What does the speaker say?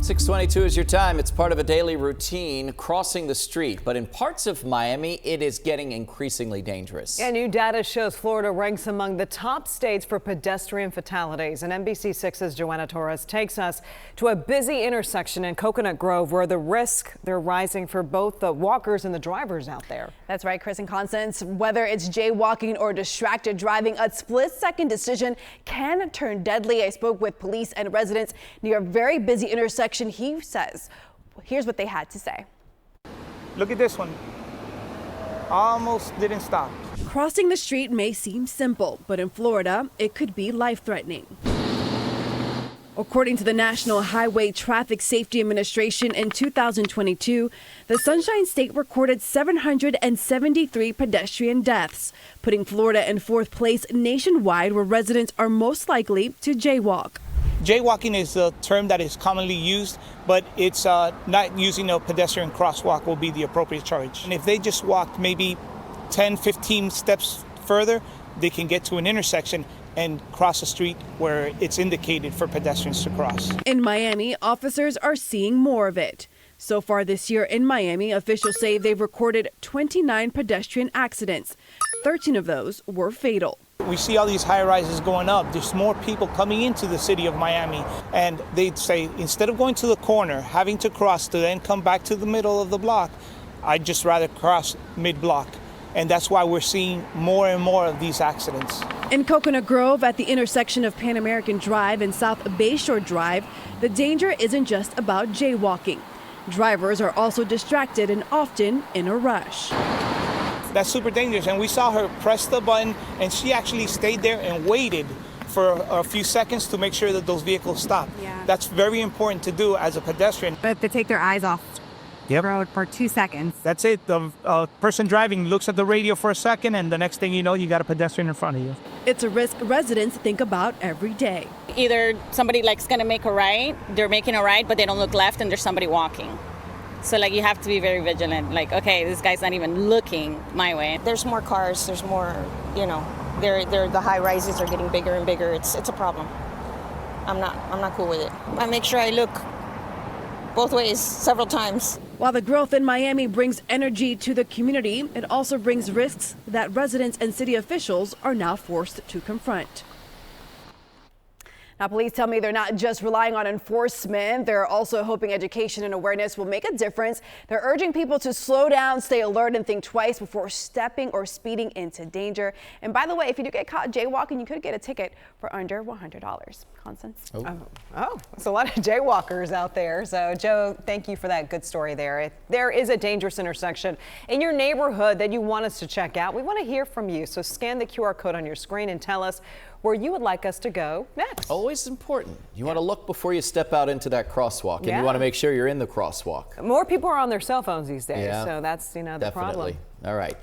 6:22 is your time. It's part of a daily routine, crossing the street. But in parts of Miami, it is getting increasingly dangerous. Yeah, new data shows Florida ranks among the top states for pedestrian fatalities. And NBC6's Johanna Torres takes us to a busy intersection in Coconut Grove where the risks, they're rising for both the walkers and the drivers out there. That's right, Chris and Constance. Whether it's jaywalking or distracted driving, a split-second decision can turn deadly. I spoke with police and residents near a very busy intersection. He says, here's what they had to say. Look at this one. Almost didn't stop. Crossing the street may seem simple, but in Florida, it could be life-threatening. According to the National Highway Traffic Safety Administration, in 2022, the Sunshine State recorded 773 pedestrian deaths, putting Florida in fourth place nationwide where residents are most likely to jaywalk. Jaywalking is a term that is commonly used, but it's not using a pedestrian crosswalk will be the appropriate charge. And if they just walked maybe 10, 15 steps further, they can get to an intersection and cross a street where it's indicated for pedestrians to cross. In Miami, officers are seeing more of it. So far this year in Miami, officials say they've recorded 29 pedestrian accidents. 13 of those were fatal. We see all these high rises going up. There's more people coming into the city of Miami, and they'd say instead of going to the corner, having to cross to then come back to the middle of the block, I'd just rather cross mid-block. And that's why we're seeing more and more of these accidents. In Coconut Grove, at the intersection of Pan American Drive and South Bayshore Drive, the danger isn't just about jaywalking. Drivers are also distracted and often in a rush. That's super dangerous, and we saw her press the button, and she actually stayed there and waited for a few seconds to make sure that those vehicles stopped. Yeah. That's very important to do as a pedestrian. But to take their eyes off the road for 2 seconds. That's it. The person driving looks at the radio for a second, and the next thing you know, you got a pedestrian in front of you. It's a risk residents think about every day. Either somebody going to make a right, they're making a right, but they don't look left and there's somebody walking. So you have to be very vigilant. Okay, this guy's not even looking my way. There's more cars, there's more, the high rises are getting bigger and bigger. It's a problem. I'm not cool with it. I make sure I look both ways several times. While the growth in Miami brings energy to the community, it also brings risks that residents and city officials are now forced to confront. Now, police tell me they're not just relying on enforcement. They're also hoping education and awareness will make a difference. They're urging people to slow down, stay alert, and think twice before stepping or speeding into danger. And by the way, if you do get caught jaywalking, you could get a ticket for under $100. Constance? Oh, there's a lot of jaywalkers out there. So, Joe, thank you for that good story there. If there is a dangerous intersection in your neighborhood that you want us to check out, we want to hear from you. So scan the QR code on your screen and tell us where you would like us to go next. Always important. You want to look before you step out into that crosswalk, and you want to make sure you're in the crosswalk. More people are on their cell phones these days, Yeah, so that's, the problem. Definitely. All right.